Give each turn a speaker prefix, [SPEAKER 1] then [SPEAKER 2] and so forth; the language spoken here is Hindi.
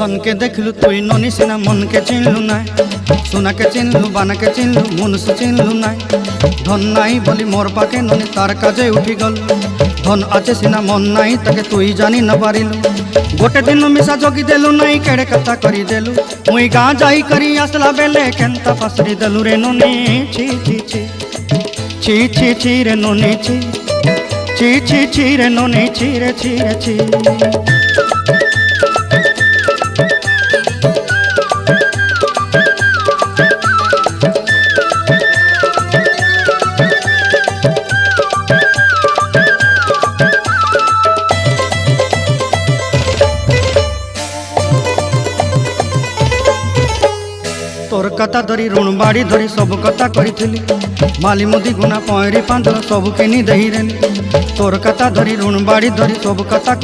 [SPEAKER 1] धन के देखलु तुई ननी सिना मन के चिन्हलु ना सोना के चिन्हलु बाना के चिन्हलु मुनुष चिन्हलु ना धन नाई बोली मोर पाके ननी तार काजे उठी गल धन आचे सिना मन नाई ताके तुई जानी न पारिलु गोटे दिन मिसा जगी देलु नाई केड़े कथा करी देलु मुई गाँ जाई करी आसला बेले केंता फासरी देलु रे ननी छी छी छी छी छी छी रे ननी छी छी छी छी रे ननी छी रे छी रे छी। तोर कथा धरी ऋण बाड़ी धरी सब कथा करी माली मुदी गुना पहरी पांदर सब किनी दही रेली तोर कथा धरी ऋण बाड़ी धरी सब कथा